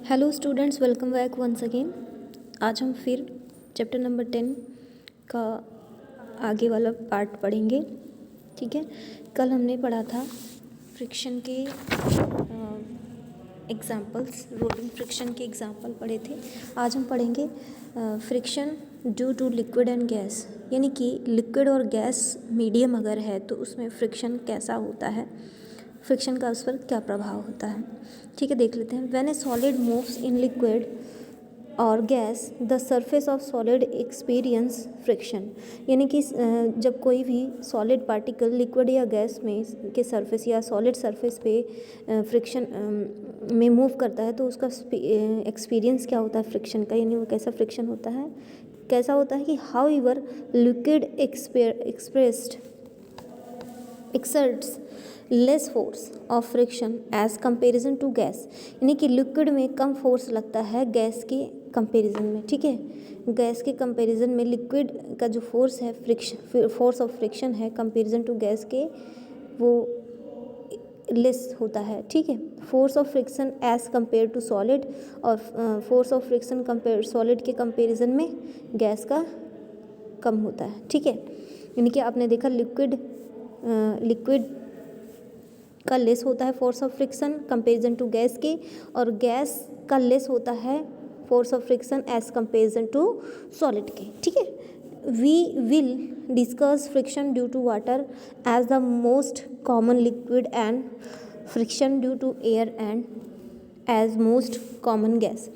Hello students, welcome back once again. आज हम फिर चैप्टर नंबर 10 का आगे वाला पार्ट पढ़ेंगे। ठीक है, कल हमने पढ़ा था फ्रिक्शन के एग्जाम्पल्स, रोलिंग फ्रिक्शन के एग्जाम्पल पढ़े थे। आज हम पढ़ेंगे friction due to liquid and gas, यानी कि लिक्विड और गैस मीडियम अगर है तो उसमें फ्रिक्शन कैसा होता है, फ्रिक्शन का उस पर क्या प्रभाव होता है। ठीक है, देख लेते हैं। When a solid moves in liquid और gas the surface of solid experience friction, यानी कि जब कोई भी सॉलिड पार्टिकल लिक्विड या गैस में के सरफेस या सॉलिड सरफेस पे फ्रिक्शन में मूव करता है तो उसका एक्सपीरियंस क्या होता है फ्रिक्शन का, यानी वो कैसा फ्रिक्शन होता है, कैसा होता है कि however liquid expressed exerts less force of friction as comparison to gas, यानी कि लिक्विड में कम फोर्स लगता है गैस के कंपेरिजन में। ठीक है, गैस के कंपेरिजन में लिक्विड का जो फोर्स है, फ्रिक्शन फोर्स ऑफ फ्रिक्शन है कंपेरिजन टू गैस के, वो लेस होता है। ठीक है, force of friction as compare to solid और force of friction compare solid के कंपेरिजन में गैस का कम होता है। ठीक है, यानी कि आपने देखा लिक्विड का लेस होता है force of friction comparison to gas के, और गैस का लेस होता है force of friction as comparison to solid के। ठीक है, we will discuss friction due to water as the most common liquid and friction due to air and as most common gas.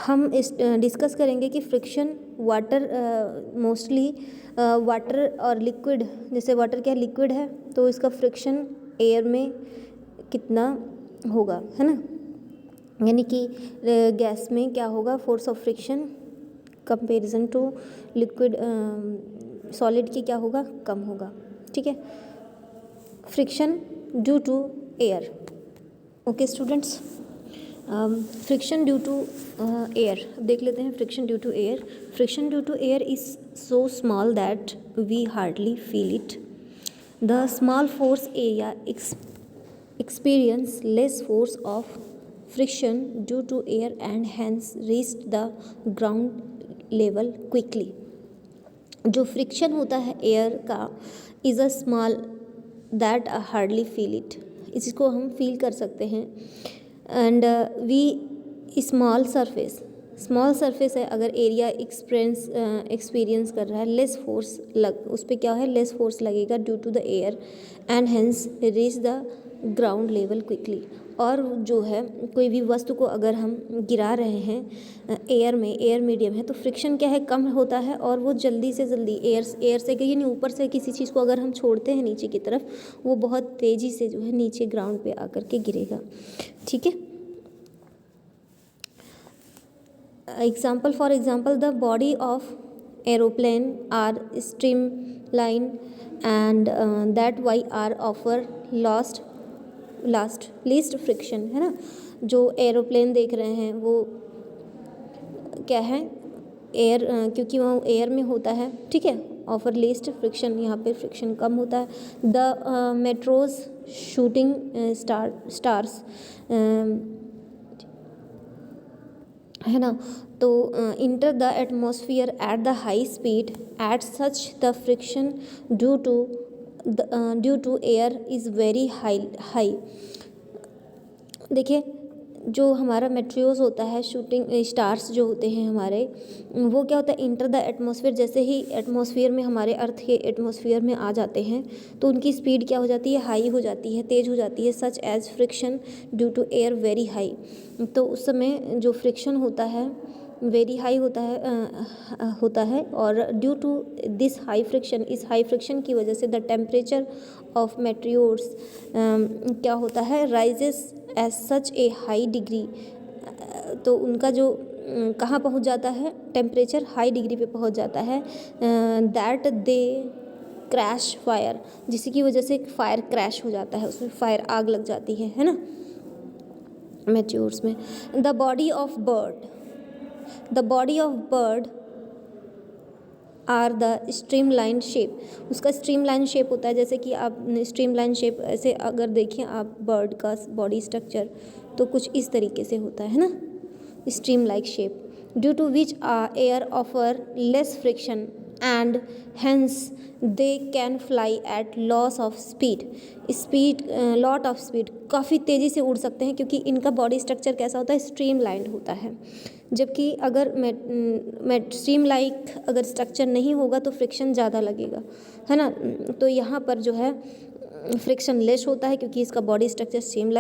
हम इस discuss करेंगे कि friction water mostly water और liquid, जैसे water क्या लिक्विड है तो इसका फ्रिक्शन एयर में कितना होगा, है ना, यानी कि गैस में क्या होगा force of friction comparison to liquid solid की क्या होगा, कम होगा। ठीक है, friction due to air. Okay students, friction due to air देख लेते हैं। Friction due to air, friction due to air is so small that we hardly feel it. The small force area experience less force of friction due to air and hence reached the ground level quickly। जो friction होता है air का is a small that hardly feel it, इसको हम feel कर सकते हैं। And V small surface है, अगर एरिया एक्सपीरियंस कर रहा है लेस फोर्स उस पर क्या है, लेस फोर्स लगेगा due to the air and hence reach the ground level quickly. और जो है कोई भी वस्तु को अगर हम गिरा रहे हैं एयर में, एयर मीडियम है तो फ्रिक्शन क्या है, कम होता है और वो जल्दी से जल्दी एयर से यानी ऊपर से किसी चीज़ को अगर हम छोड़ते हैं नीचे की तरफ, वो बहुत तेज़ी से जो है नीचे ग्राउंड पे आकर के गिरेगा। ठीक है, for example the body of aeroplane are streamline and that why are offer least friction, है ना। जो एरोप्लेन देख रहे हैं वो क्या है, एयर, क्योंकि वो एयर में होता है। ठीक है, ऑफर लीस्ट फ्रिक्शन, यहाँ पे फ्रिक्शन कम होता है। द मेट्रोज शूटिंग स्टार्स, है ना, तो enter the atmosphere at the high speed at such the friction due to air is very high. देखिए, जो हमारा मेट्रोज होता है, शूटिंग स्टार्स जो होते हैं हमारे, वो क्या होता है, इंटर द एटमॉस्फेयर, जैसे ही एटमॉस्फेयर में हमारे अर्थ के एटमॉस्फेयर में आ जाते हैं तो उनकी स्पीड क्या हो जाती है, हाई हो जाती है, तेज़ हो जाती है। Such as friction due to air very high, तो उस समय जो फ्रिक्शन होता है वेरी हाई होता है और due to this high friction, इस हाई फ्रिक्शन की वजह से द टेम्परेचर ऑफ मेट्रियोर्स क्या होता है, राइजेस एज सच ए हाई डिग्री, तो उनका जो कहाँ पहुँच जाता है, टेम्परेचर हाई डिग्री पे पहुँच जाता है। दैट दे क्रैश फायर, जिसकी वजह से फायर क्रैश हो जाता है, उसमें फायर आग लग जाती है ना मेट्योर्स में। The body of bird are the streamline shape, उसका स्ट्रीमलाइन शेप होता है, जैसे कि आप स्ट्रीमलाइन शेप ऐसे अगर देखें आप बर्ड का बॉडी स्ट्रक्चर तो कुछ इस तरीके से होता है ना, stream like shape, due to which air offer less friction and hence they can fly at loss of speed lot of speed, काफ़ी तेज़ी से उड़ सकते हैं क्योंकि इनका बॉडी स्ट्रक्चर कैसा होता है, स्ट्रीम लाइंड होता है। जबकि अगर स्ट्रीम लाइक अगर स्ट्रक्चर नहीं होगा तो फ्रिक्शन ज़्यादा लगेगा, है ना। तो यहाँ पर जो है फ्रिक्शन लेस होता है क्योंकि इसका body structure stream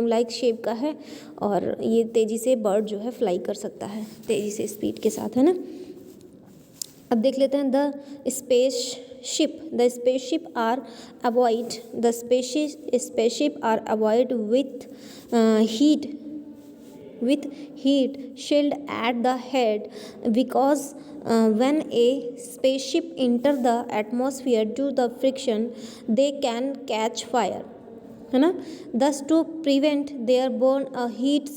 like shape का है और ये तेज़ी से बर्ड जो है फ्लाई कर सकता है तेज़ी से स्पीड के साथ, है ना। अब देख लेते हैं the spaceship are avoid with heat shield at the head because when a spaceship enter the atmosphere due to the friction they can catch fire, है ना। thus to prevent their burn a heat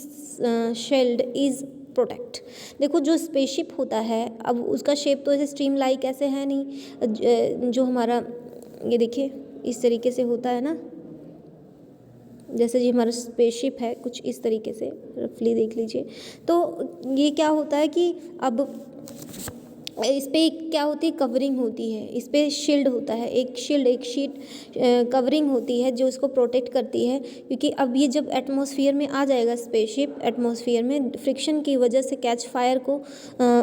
shield is protect. देखो जो spaceship होता है, अब उसका shape तो ऐसे स्ट्रीम लाइक ऐसे है नहीं, जो हमारा ये देखिए इस तरीके से होता है ना, जैसे जी हमारा स्पेसशिप है कुछ इस तरीके से, रफली देख लीजिए। तो ये क्या होता है कि अब इस पे क्या होती है, कवरिंग होती है, इस पे शील्ड होता है, एक शीट कवरिंग होती है जो इसको प्रोटेक्ट करती है, क्योंकि अब ये जब एटमॉस्फेयर में आ जाएगा स्पेसशिप, एटमॉस्फेयर में फ्रिक्शन की वजह से कैच फायर को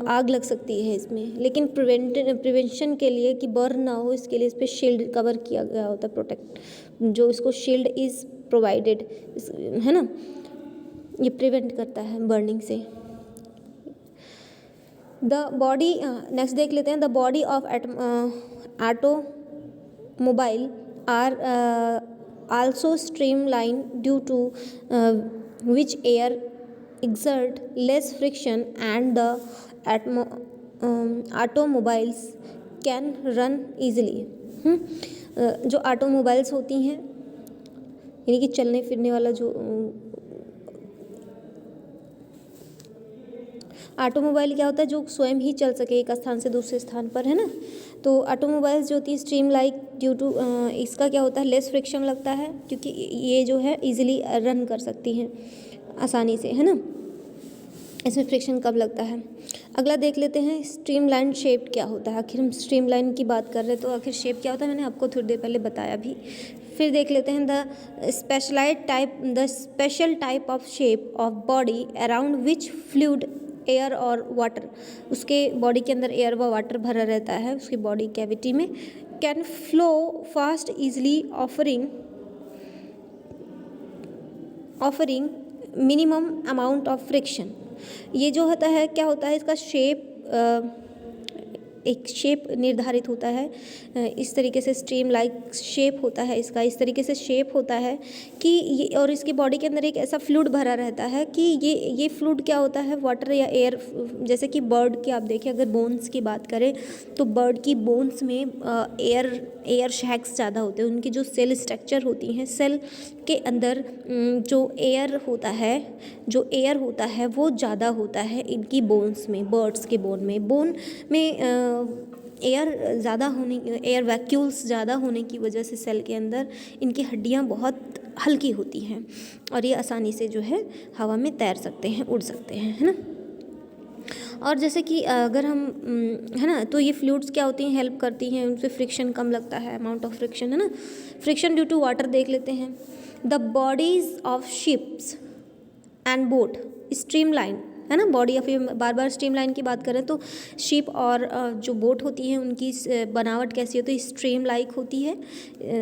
आग लग सकती है इसमें, लेकिन प्रिवेंशन के लिए कि बर्न ना हो इसके लिए इस पर शील्ड कवर किया गया होता है, प्रोटेक्ट, जो इसको शील्ड इज़ प्रोवाइडेड, है ना, ये प्रिवेंट करता है बर्निंग से। द बॉडी नेक्स्ट देख लेते हैं, the body of automobile are also streamline due to which air exert less friction and the automobiles can run easily। जो ऑटोमोबाइल्स होती हैं यानी कि चलने फिरने वाला जो ऑटोमोबाइल क्या होता है, जो स्वयं ही चल सके एक स्थान से दूसरे स्थान पर, है ना। तो ऑटोमोबाइल्स जो होती है स्ट्रीम लाइक ड्यू टू इसका क्या होता है, लेस फ्रिक्शन लगता है क्योंकि ये जो है इजीली रन कर सकती हैं आसानी से, है ना, इसमें फ्रिक्शन कब लगता है। अगला देख लेते हैं स्ट्रीमलाइन शेप क्या होता है। आखिर हम स्ट्रीमलाइन की बात कर रहे हैं तो आखिर शेप क्या होता है, मैंने आपको थोड़ी देर पहले बताया भी। फिर देख लेते हैं the special type of shape of body around which fluid air और वाटर, उसके बॉडी के अंदर एयर व वाटर भरा रहता है उसकी बॉडी कैविटी में, can flow fast easily offering minimum amount of friction. ये जो होता है क्या होता है, इसका शेप एक शेप निर्धारित होता है, इस तरीके से स्ट्रीम लाइक शेप होता है इसका, इस तरीके से शेप होता है कि ये, और इसकी बॉडी के अंदर एक ऐसा फ्लूइड भरा रहता है कि ये फ्लूइड क्या होता है, वाटर या एयर। जैसे कि बर्ड की आप देखिए, अगर बोन्स की बात करें तो बर्ड की बोन्स में एयर शैक्स ज़्यादा होते हैं, उनकी जो सेल स्ट्रक्चर होती हैं, सेल के अंदर जो एयर होता है वो ज़्यादा होता है इनकी बोन्स में, बर्ड्स के बोन में एयर ज़्यादा होने, एयर वैक्यूल्स ज़्यादा होने की वजह से सेल के अंदर इनकी हड्डियाँ बहुत हल्की होती हैं और ये आसानी से जो है हवा में तैर सकते हैं, उड़ सकते हैं, है ना। और जैसे कि अगर हम है ना, तो ये फ्लूइड्स क्या होती हैं, हेल्प करती हैं, उनसे फ्रिक्शन कम लगता है, अमाउंट ऑफ फ्रिक्शन, है ना। फ्रिक्शन ड्यू टू वाटर देख लेते हैं। The bodies of ships and boat streamline, है ना, body of, bar bar streamline की बात करें तो शिप और जो बोट होती है उनकी बनावट कैसी होती है, स्ट्रीम लाइक होती है,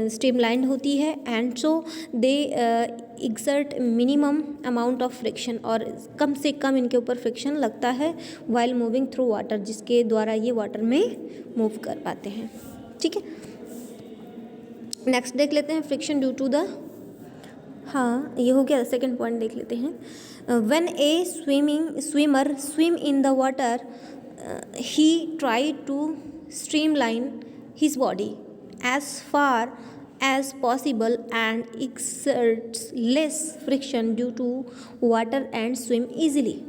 स्ट्रीमलाइंड होती है, and so they exert minimum amount of friction, और कम से कम इनके ऊपर फ्रिक्शन लगता है वाइल मूविंग थ्रू वाटर, जिसके द्वारा ये वाटर में मूव कर पाते हैं, ठीक है। नेक्स्ट देख लेते हैं फ्रिक्शन ड्यू टू द, हाँ ये हो गया, सेकंड पॉइंट देख लेते हैं। When a swimmer swim in the water he try to streamline his body as far as possible and exerts less friction due to water and swim easily.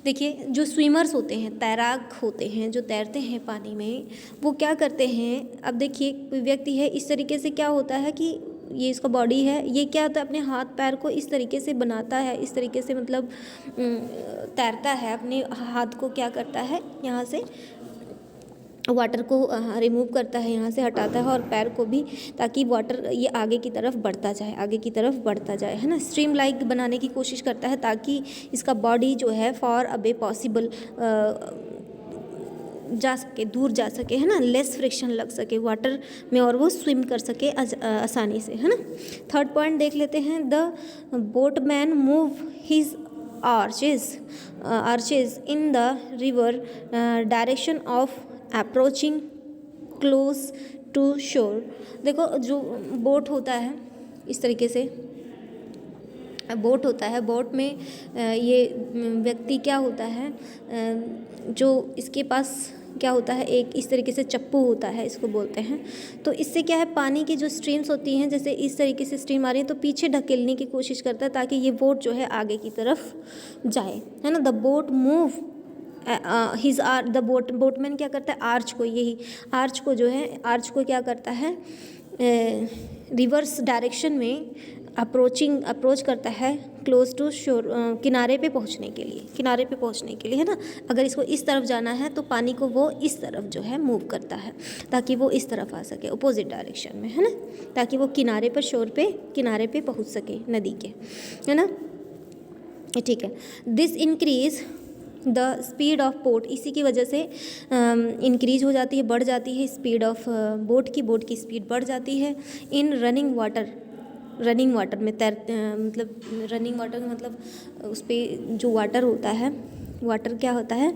देखिए जो swimmers होते हैं, तैराक होते हैं, जो तैरते हैं पानी में, वो क्या करते हैं, अब देखिए कोई व्यक्ति है, इस तरीके से क्या होता है कि ये इसका बॉडी है, ये क्या होता है अपने हाथ पैर को इस तरीके से बनाता है, इस तरीके से मतलब तैरता है, अपने हाथ को क्या करता है यहाँ से वाटर को रिमूव करता है, यहाँ से हटाता है, और पैर को भी, ताकि वाटर ये आगे की तरफ बढ़ता जाए, आगे की तरफ बढ़ता जाए, है ना। स्ट्रीम लाइक बनाने की कोशिश करता है ताकि इसका बॉडी जो है फॉर अवे पॉसिबल जा सके, दूर जा सके, है ना, लेस फ्रिक्शन लग सके वाटर में और वो स्विम कर सके आसानी से, है ना। थर्ड पॉइंट देख लेते हैं, the boatman move his arches in the river direction of approaching close to shore. देखो जो बोट होता है इस तरीके से बोट होता है, बोट में ये व्यक्ति क्या होता है, जो इसके पास क्या होता है, एक इस तरीके से चप्पू होता है, इसको बोलते हैं। तो इससे क्या है, पानी की जो स्ट्रीम्स होती हैं, जैसे इस तरीके से स्ट्रीम आ रही है तो पीछे ढकेलने की कोशिश करता है ताकि ये बोट जो है आगे की तरफ जाए, है ना। The boat move his the boatman क्या करता है, आर्च को, यही आर्च को जो है, आर्च को क्या करता है, रिवर्स डायरेक्शन में अप्रोच करता है क्लोज टू शोर, किनारे पे पहुंचने के लिए, किनारे पे पहुंचने के लिए, है ना। अगर इसको इस तरफ जाना है तो पानी को वो इस तरफ जो है मूव करता है ताकि वो इस तरफ आ सके, अपोजिट डायरेक्शन में, है ना, ताकि वो किनारे पर शोर पे किनारे पे पहुंच सके नदी के, है ना। ठीक है, this increase the speed of boat, इसी की वजह से इंक्रीज हो जाती है, बढ़ जाती है स्पीड ऑफ बोट की स्पीड बढ़ जाती है। इन रनिंग वाटर में मतलब रनिंग वाटर का मतलब उस पर जो वाटर होता है, वाटर क्या होता है,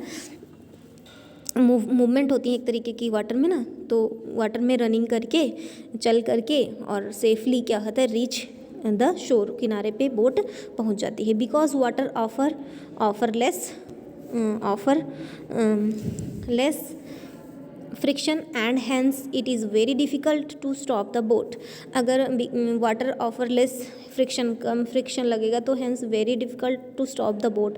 मूवमेंट होती है एक tariqe की वाटर में ना, तो वाटर में रनिंग करके चल करके और सेफली क्या होता है, रीच द शोर, किनारे पे बोट पहुंच जाती है। Because water offer less friction and hence it is very difficult to stop the boat. अगर वाटर ऑफर लेस फ्रिक्शन, कम फ्रिक्शन लगेगा तो hence very difficult to stop the boat.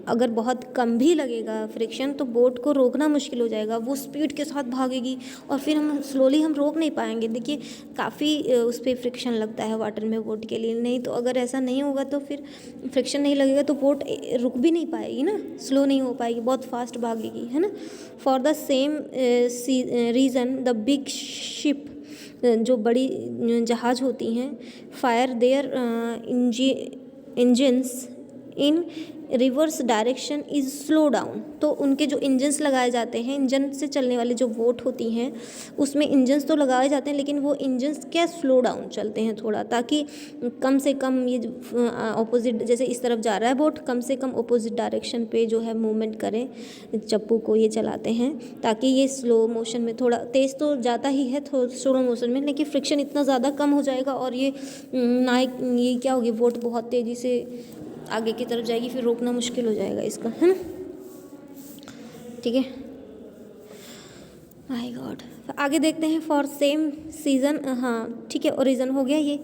अगर बहुत कम भी लगेगा फ्रिक्शन तो बोट को रोकना मुश्किल हो जाएगा, वो स्पीड के साथ भागेगी और फिर हम रोक नहीं पाएंगे। देखिए काफ़ी उस पर फ्रिक्शन लगता है वाटर में बोट के लिए, नहीं तो अगर ऐसा नहीं होगा तो फिर फ्रिक्शन नहीं लगेगा तो बोट रुक भी नहीं पाएगी ना, स्लो नहीं हो पाएगी, बहुत फास्ट भागेगी, है ना। For the same reason the big ship, जो बड़ी जहाज़ होती हैं, fire their engines in reverse direction is slow down. तो उनके जो इंजन्स लगाए जाते हैं, इंजन से चलने वाली जो बोट होती हैं उसमें इंजन्स तो लगाए जाते हैं, लेकिन वो इंजन्स क्या स्लो डाउन चलते हैं थोड़ा, ताकि कम से कम ये ऑपोजिट, जैसे इस तरफ जा रहा है बोट, कम से कम ऑपोजिट डायरेक्शन पे जो है मूवमेंट करें, चप्पू को ये चलाते हैं ताकि ये स्लो मोशन में, थोड़ा तेज़ तो जाता ही है स्लो मोशन में, लेकिन फ्रिक्शन इतना ज़्यादा कम हो जाएगा और ये ये क्या होगी, बोट बहुत तेज़ी से आगे की तरफ जाएगी, फिर रोकना मुश्किल हो जाएगा इसका, है ना। ठीक है, माय गॉड, आगे देखते हैं। फॉर सेम सीज़न, हाँ ठीक है, ओरिजिन हो गया ये।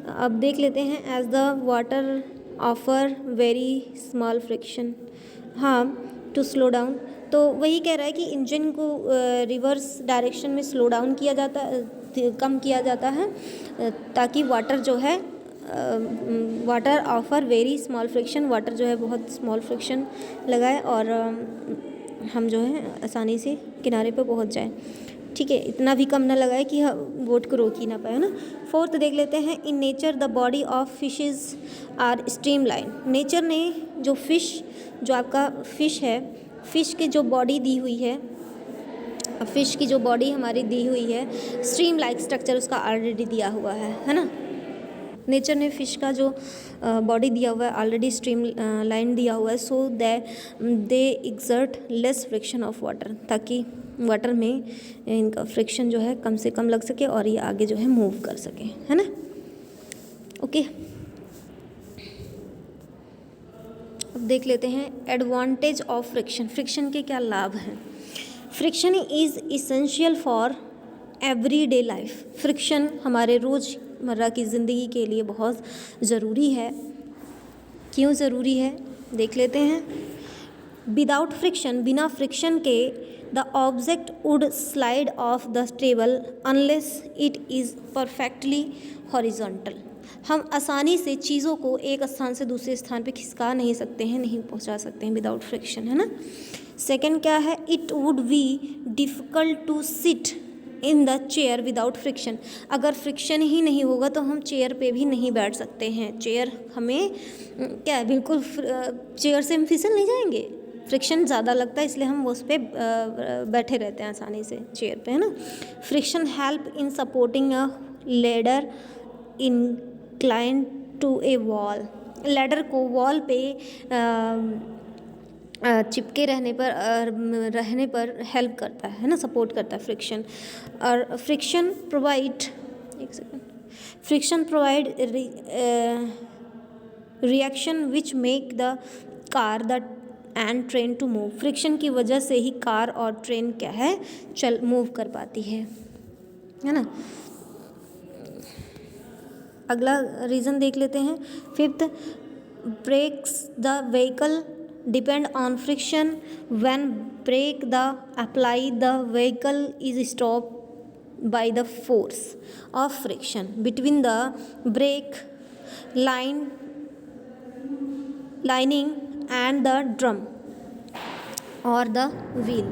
अब देख लेते हैं, as the water offer very small friction, हाँ टू स्लो डाउन। तो वही कह रहा है कि इंजन को रिवर्स डायरेक्शन में स्लो डाउन किया जाता, कम किया जाता है ताकि वाटर जो है water offer very small friction, water जो है बहुत स्मॉल फ्रिक्शन लगाए और हम जो है आसानी से किनारे पे पहुंच जाए। ठीक है, इतना भी कम ना लगाए कि बोट को रोक ही ना पाए, ना। फोर्थ देख लेते हैं, in nature the body of fishes are streamline. Nature ने जो फिश, जो आपका फिश है, फिश की जो बॉडी दी हुई है, फिश की जो बॉडी हमारी दी हुई है, स्ट्रीम लाइक स्ट्रक्चर उसका ऑलरेडी दिया हुआ है ना। नेचर ने फ़िश का जो बॉडी दिया हुआ है ऑलरेडी स्ट्रीम लाइन दिया हुआ है, so they exert less friction of water, ताकि वाटर में इनका फ्रिक्शन जो है कम से कम लग सके और ये आगे जो है मूव कर सके, है ना। ओके, अब देख लेते हैं एडवांटेज ऑफ फ्रिक्शन। फ्रिक्शन के क्या लाभ हैं। Friction is essential for everyday life. Friction हमारे रोज़मर्रा की ज़िंदगी के लिए बहुत ज़रूरी है। क्यों ज़रूरी है देख लेते हैं। विदाउट फ्रिक्शन, बिना फ्रिक्शन के the object would slide of the table unless it is perfectly horizontal. हम आसानी से चीज़ों को एक स्थान से दूसरे स्थान पे खिसका नहीं सकते हैं, नहीं पहुंचा सकते हैं विदाउट फ्रिक्शन, है ना। सेकंड क्या है, it would be difficult to sit in the chair without friction. अगर फ्रिक्शन ही नहीं होगा तो हम चेयर पे भी नहीं बैठ सकते हैं। चेयर हमें क्या है, बिल्कुल चेयर से हम फिसल नहीं जाएंगे, फ्रिक्शन ज़्यादा लगता है, इसलिए हम उस पर बैठे रहते हैं आसानी से चेयर पे, है ना। Friction help in supporting a ladder incline to a wall. Ladder को वॉल पे चिपके रहने पर हेल्प करता है ना, सपोर्ट करता है फ्रिक्शन। और friction provide reaction which make the car the and train to move. Friction की वजह से ही कार और ट्रेन क्या है, मूव कर पाती है ना। अगला रीज़न देख लेते हैं। Fifth, brakes the vehicle depend on friction. When brake the apply, the vehicle is stopped by the force of friction between the brake lining and the drum or the wheel।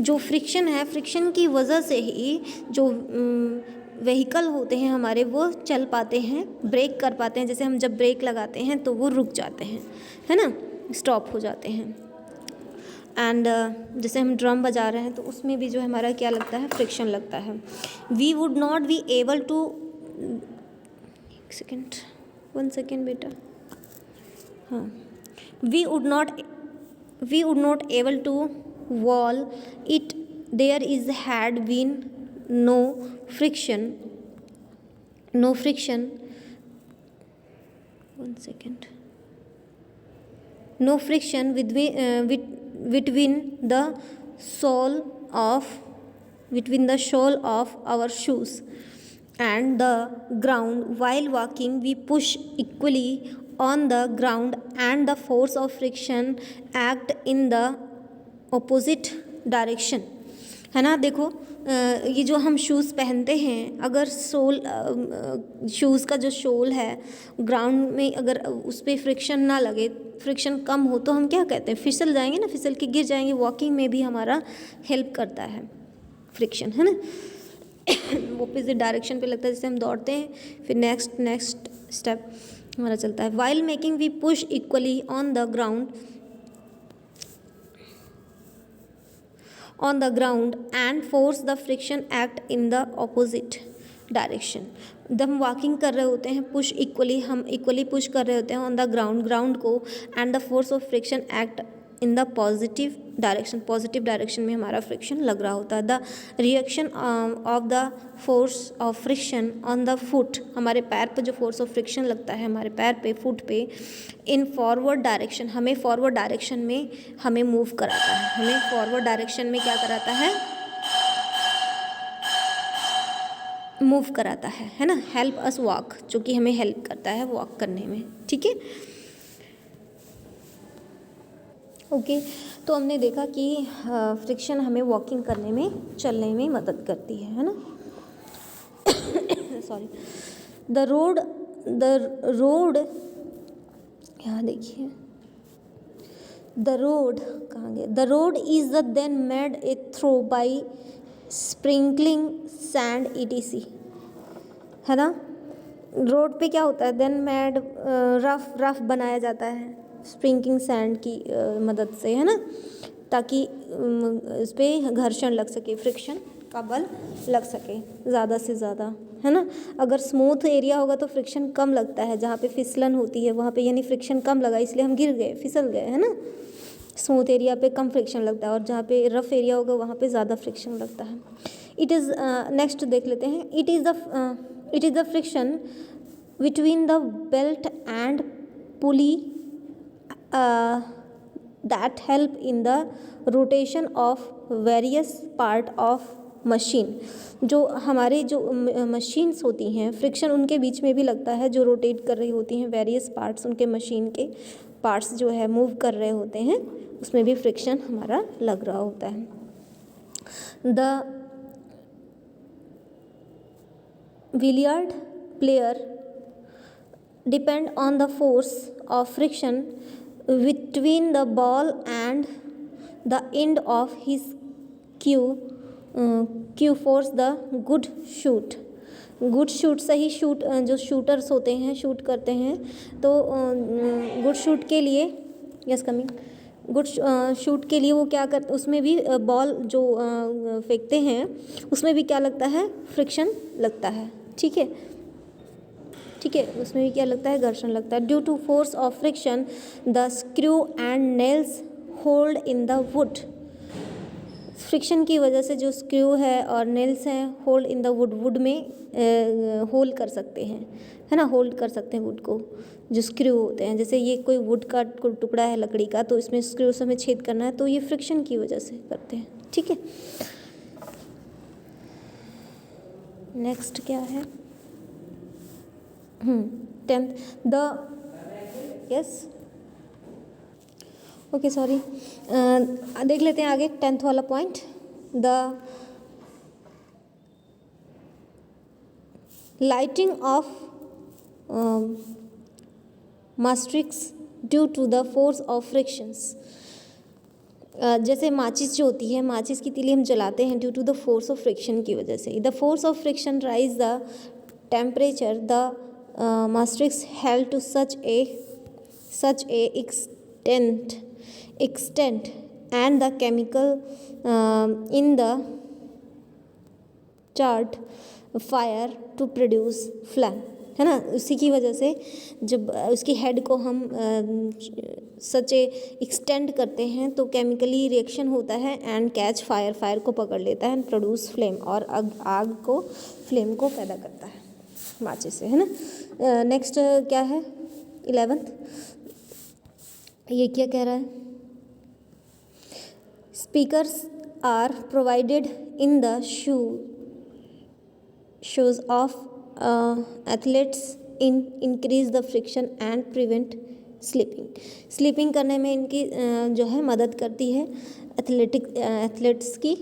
जो friction है, friction की वजह से ही जो vehicle होते हैं हमारे वो चल पाते हैं, ब्रेक कर पाते हैं। जैसे हम जब ब्रेक लगाते हैं तो वो रुक जाते हैं, है ना, स्टॉप हो जाते हैं। एंड जैसे हम ड्रम बजा रहे हैं तो उसमें भी जो हमारा क्या लगता है, फ्रिक्शन लगता है। We would not be able to, one second बेटा, हाँ, we would not able to walk it there is had been no friction, one second, no friction between the sole of our shoes and the ground. While walking we push equally on the ground and the force of friction act in the opposite direction, है ना। देखो ये जो हम shoes पहनते हैं, अगर shoes का जो सोल है ग्राउंड में अगर उस पर फ्रिक्शन ना लगे, फ्रिक्शन कम हो, तो हम क्या कहते हैं, फिसल जाएंगे ना, फिसल के गिर जाएंगे। वॉकिंग में भी हमारा हेल्प करता है फ्रिक्शन, है ना। ऑपोजिट डायरेक्शन पे लगता है, जैसे हम दौड़ते हैं फिर नेक्स्ट स्टेप हमारा चलता है। While making we push equally on the ground and force the friction act in the opposite direction। जब हम वॉकिंग कर रहे होते हैं, पुश इक्वली, हम इक्वली पुश कर रहे होते हैं ऑन द ग्राउंड को, and the force of friction act in the positive direction में हमारा फ्रिक्शन लग रहा होता है। The reaction of the force of friction on the foot, हमारे पैर पर जो फोर्स ऑफ फ्रिक्शन लगता है हमारे पैर पे, फुट पे, इन फॉरवर्ड डायरेक्शन, हमें फॉरवर्ड डायरेक्शन में हमें मूव कराता है, हमें फॉरवर्ड डायरेक्शन में क्या कराता है, मूव कराता है ना। हेल्प अस वॉक, जो कि हमें हेल्प करता है वॉक करने में, ठीक है। ओके, तो हमने देखा कि फ्रिक्शन हमें वॉकिंग करने में, चलने में मदद करती है ना। सॉरी, द रोड यहाँ देखिए, द रोड कहाँ गया, the road is the then made a throw by sprinkling sand ETC, है ना। रोड पे क्या होता है, देन मेड रफ बनाया जाता है स्प्रिंकलिंग सैंड की मदद से, है ना, ताकि इस पर घर्षण लग सके, फ्रिक्शन का बल लग सके ज़्यादा से ज़्यादा, है ना। अगर स्मूथ एरिया होगा तो फ्रिक्शन कम लगता है, जहाँ पे फिसलन होती है वहाँ पे यानी फ्रिक्शन कम लगा इसलिए हम गिर गए, फिसल गए, है ना। स्मूथ एरिया पे कम फ्रिक्शन लगता है और जहाँ पे रफ एरिया होगा वहाँ पे ज़्यादा फ्रिक्शन लगता है। इट इज़ नेक्स्ट देख लेते हैं। It is the friction between the belt and pulley that help in the rotation of various part of machine. जो हमारे जो मशीन्स होती हैं, फ्रिक्शन उनके बीच में भी लगता है, जो रोटेट कर रही होती हैं, वेरियस पार्ट्स उनके मशीन के पार्ट्स जो है मूव कर रहे होते हैं, उसमें भी फ्रिक्शन हमारा लग रहा होता है। The billiard player depend on the force of friction between the ball and the end of his cue force the good shoot सही शूट जो शूटर्स होते हैं शूट करते हैं तो गुड शूट के लिए यस कमिंग गुड शूट के लिए वो क्या करते उसमें भी बॉल जो फेंकते हैं उसमें भी क्या लगता है फ्रिक्शन लगता है ठीक है उसमें भी क्या लगता है घर्षण लगता है due to force of friction the screw and nails hold in the wood friction की वजह से जो स्क्रू है और नेल्स हैं होल्ड इन द वुड में होल्ड कर सकते हैं है ना होल्ड कर सकते हैं वुड को जो स्क्रू होते हैं जैसे ये कोई वुड का टुकड़ा है लकड़ी का तो इसमें स्क्रू से हमें छेद करना है तो ये फ्रिक्शन की वजह से करते हैं ठीक है नेक्स्ट क्या है 10th the yes okay sorry देख लेते हैं आगे 10th वाला point the lighting of matchsticks due to the force of frictions जैसे माचिस जो होती है माचिस की तीली हम जलाते हैं due to the force of friction की वजह से the force of friction rise the temperature the matchsticks held to such a extent and the chemical in the chart fire to produce flame है ना उसी की वजह से जब उसकी हेड को हम सच एक्सटेंड करते हैं तो केमिकली रिएक्शन होता है एंड कैच फायर को पकड़ लेता है एंड प्रोड्यूस फ्लेम और आग को फ्लेम को पैदा करता है माचिस से है ना नेक्स्ट क्या है 11th ये क्या कह रहा है speakers are provided in the shoes of athletes increase the friction and prevent slipping करने में इनकी जो है मदद करती है एथलेट्स की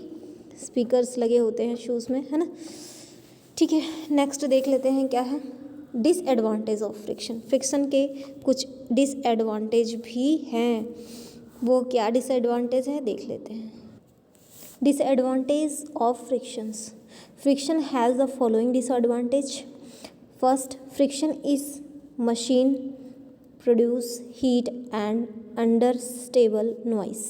स्पीकर्स लगे होते हैं शूज़ में है ना ठीक है नेक्स्ट देख लेते हैं क्या है डिसएडवांटेज ऑफ फ्रिक्शन के कुछ डिसएडवांटेज भी हैं वो क्या डिसएडवांटेज है देख लेते हैं disadvantage of friction has the following disadvantage first friction is machine produce heat and under stable noise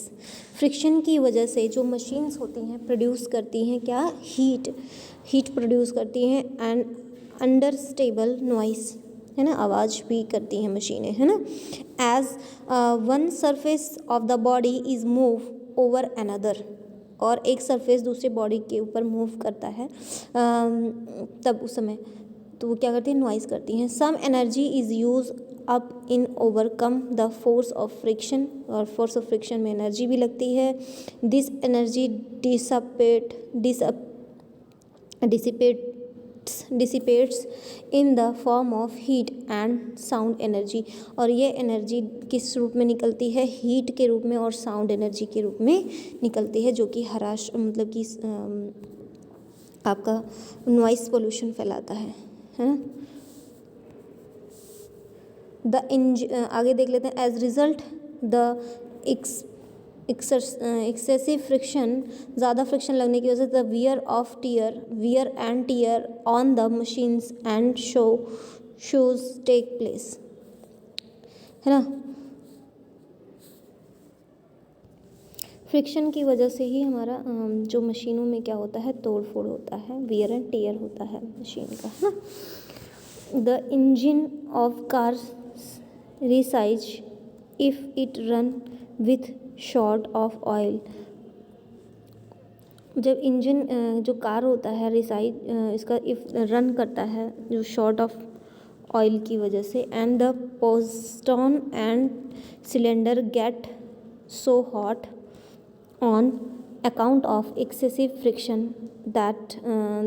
friction की वजह से जो मशीन्स होती हैं प्रोड्यूस करती हैं क्या हीट प्रोड्यूस करती हैं एंड अंडर स्टेबल नॉइस है ना आवाज़ भी करती हैं मशीनें है ना as one surface of the body is move over another और एक सरफेस दूसरे बॉडी के ऊपर मूव करता है तब उस समय तो वो क्या करती है नॉइस करती हैं some energy is use up in overcome the force of friction और फोर्स ऑफ फ्रिक्शन में एनर्जी भी लगती है this energy dissipates in the form of heat and sound energy और ये एनर्जी किस रूप में निकलती है हीट के रूप में और साउंड एनर्जी के रूप में निकलती है जो कि मतलब कि आपका नॉइस पोल्यूशन फैलाता है ना आगे देख लेते हैं as result the excessive friction ज़्यादा फ्रिक्शन लगने की वजह से the wear and tear on the machines and shoes take place है ना फ्रिक्शन की वजह से ही हमारा जो मशीनों में क्या होता है तोड़ फोड़ होता है वियर एंड टीयर होता है मशीन का है ना the engine of car resize if it run with short of oil जब इंजन जो कार होता है रिसाइज इसका इफ रन करता है जो शॉर्ट ऑफ ऑयल की वजह से and the piston and cylinder get so hot on account of excessive friction that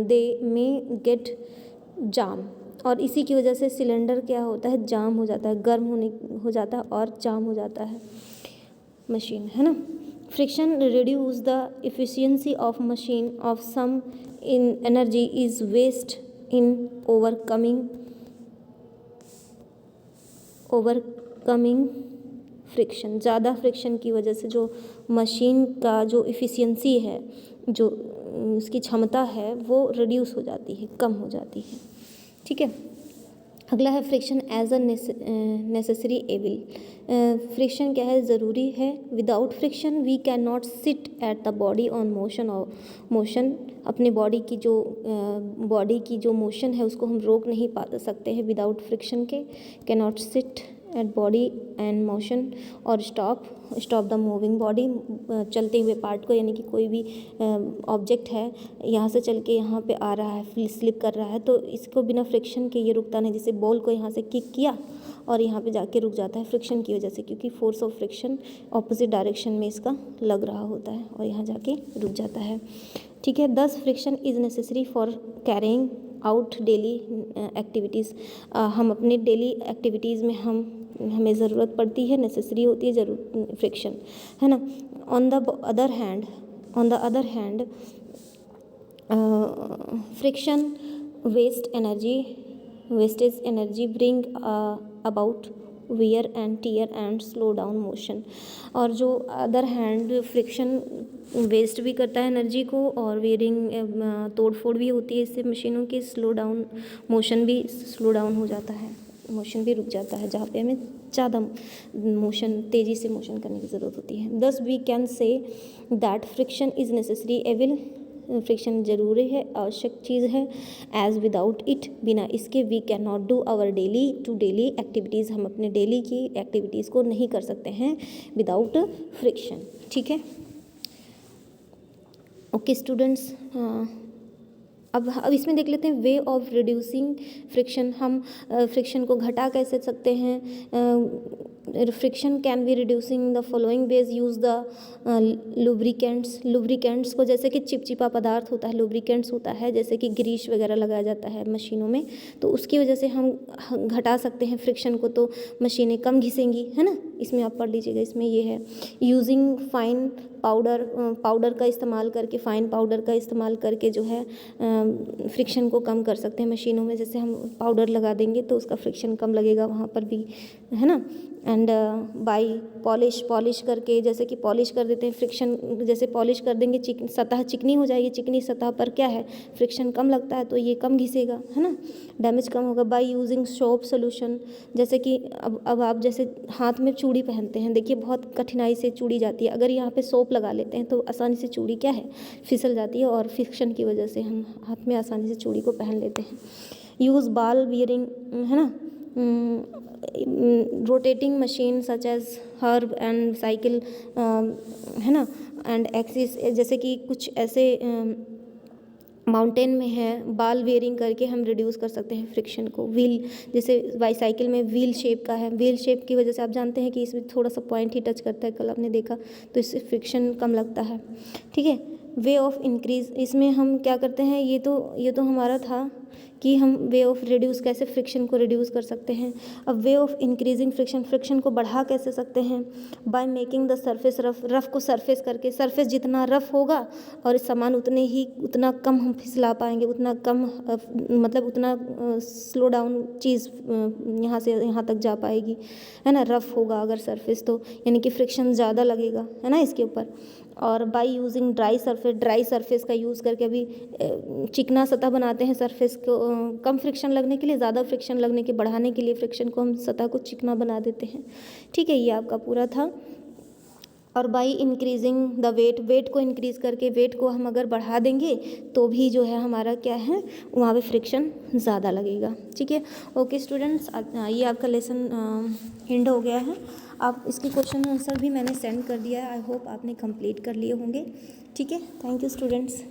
they may get jam और इसी की वजह से सिलेंडर क्या होता है जाम हो जाता है गर्म हो जाता है और जाम हो जाता है मशीन है ना friction reduce the efficiency of machine of some in energy is waste in overcoming friction. ज़्यादा फ्रिक्शन की वजह से जो मशीन का जो इफ़िशियंसी है, जो उसकी क्षमता है, वो रिड्यूस हो जाती है, कम हो जाती है। ठीक है, अगला है friction as a necessary evil. Friction क्या है, ज़रूरी है। Without friction we can not sit at the body on motion और मोशन, अपने बॉडी की जो मोशन है उसको हम रोक नहीं पा सकते हैं विदाउट फ्रिक्शन के। Can not sit eight body and motion और स्टॉप द मूविंग बॉडी, चलते हुए पार्ट को, यानी कि कोई भी ऑब्जेक्ट है यहाँ से चल के यहाँ पे आ रहा है, स्लिप कर रहा है, तो इसको बिना फ्रिक्शन के ये रुकता नहीं। जैसे बॉल को यहाँ से किक किया और यहाँ पे जाके रुक जाता है फ्रिक्शन की वजह से, क्योंकि force of friction opposite direction में इसका लग रहा होता है और यहाँ जाके रुक जाता है। ठीक है, दस friction is necessary for carrying out daily activities. हम अपने डेली एक्टिविटीज़ में हमें ज़रूरत पड़ती है, नेसेसरी होती है ज़रूर फ्रिक्शन, है ना। On the other hand friction wastage energy bring about wear and tear and slow down motion. और जो अदर हैंड फ्रिक्शन वेस्ट भी करता है एनर्जी को और वेयरिंग तोड़ फोड़ भी होती है इससे मशीनों की, मोशन भी स्लो डाउन हो जाता है, मोशन भी रुक जाता है जहाँ पे हमें ज़्यादा तेज़ी से मोशन करने की ज़रूरत होती है। Thus we can say that friction is necessary evil. Friction ज़रूरी है, आवश्यक चीज़ है। एज विदाउट इट, बिना इसके we can not do our daily activities, हम अपने डेली की एक्टिविटीज़ को नहीं कर सकते हैं विदाउट फ्रिक्शन। ठीक है, ओके स्टूडेंट्स, अब इसमें देख लेते हैं वे ऑफ रिड्यूसिंग फ्रिक्शन। हम फ्रिक्शन को घटा कैसे सकते हैं। Friction can be reducing the following veg. Use the lubricants को, जैसे कि चिपचिपा पदार्थ होता है, लुब्रिकेंट्स होता है, जैसे कि ग्रीस वगैरह लगाया जाता है मशीनों में, तो उसकी वजह से हम घटा सकते हैं फ्रिक्शन को, तो मशीनें कम घिसेंगी, है ना। इसमें आप पढ़ लीजिएगा, इसमें ये है यूजिंग फाइन पाउडर का इस्तेमाल करके, फाइन पाउडर का इस्तेमाल करके जो है फ्रिक्शन को कम कर सकते हैं मशीनों में। जैसे हम पाउडर लगा देंगे तो उसका फ्रिक्शन कम लगेगा वहाँ पर भी, है ना। एंड बाई पॉलिश करके, जैसे कि पॉलिश कर देते हैं, फ्रिक्शन जैसे पॉलिश कर देंगे सतह चिकनी हो जाएगी, चिकनी सतह पर क्या है फ्रिक्शन कम लगता है, तो ये कम घिसेगा, है ना, डैमेज कम होगा। बाई यूजिंग सोप सोल्यूशन, जैसे कि अब आप जैसे हाथ में चूड़ी पहनते हैं, देखिए बहुत कठिनाई से चूड़ी जाती है, अगर यहाँ पे सोप लगा लेते हैं तो आसानी से चूड़ी क्या है फिसल जाती है, और फ्रिक्शन की वजह से हम हाथ में आसानी से चूड़ी को पहन लेते हैं। यूज़ बॉल बियरिंग, है ना, rotating machine such as herb and cycle, है ना, एंड एक्सिस, जैसे कि कुछ ऐसे माउंटेन में है, बाल वेयरिंग करके हम रिड्यूस कर सकते हैं फ्रिक्शन को। व्हील, जैसे बाईसाइकिल में व्हील शेप का है, व्हील शेप की वजह से आप जानते हैं कि इसमें थोड़ा सा पॉइंट ही टच करता है, कल आपने देखा, तो इससे फ्रिक्शन कम लगता है। ठीक है, वे ऑफ इंक्रीज, इसमें हम क्या करते हैं, ये तो हमारा था कि हम वे ऑफ रिड्यूस कैसे फ्रिक्शन को रिड्यूस कर सकते हैं। अब वे ऑफ इंक्रीजिंग फ्रिक्शन को बढ़ा कैसे सकते हैं। By making the surface rough को सरफेस करके, सरफेस जितना रफ होगा और सामान उतना कम हम फिसला पाएंगे, उतना कम मतलब उतना स्लो डाउन चीज़ यहाँ से यहाँ तक जा पाएगी, है ना। रफ होगा अगर सरफेस तो यानी कि फ्रिक्शन ज़्यादा लगेगा, है ना, इसके ऊपर। और बाय यूजिंग ड्राई सरफेस का यूज़ करके, अभी चिकना सतह बनाते हैं सरफेस को कम फ्रिक्शन लगने के लिए, ज़्यादा फ्रिक्शन लगने के बढ़ाने के लिए फ्रिक्शन को हम सतह को चिकना बना देते हैं। ठीक है, ये आपका पूरा था। और बाई इंक्रीजिंग द वेट को इंक्रीज़ करके, वेट को हम अगर बढ़ा देंगे तो भी जो है हमारा क्या है वहाँ पे फ्रिक्शन ज़्यादा लगेगा। ठीक है, ओके स्टूडेंट्स, ये आपका लेसन एंड हो गया है। आप इसके क्वेश्चन आंसर भी मैंने सेंड कर दिया है, आई होप आपने कंप्लीट कर लिए होंगे। ठीक है, थैंक यू स्टूडेंट्स।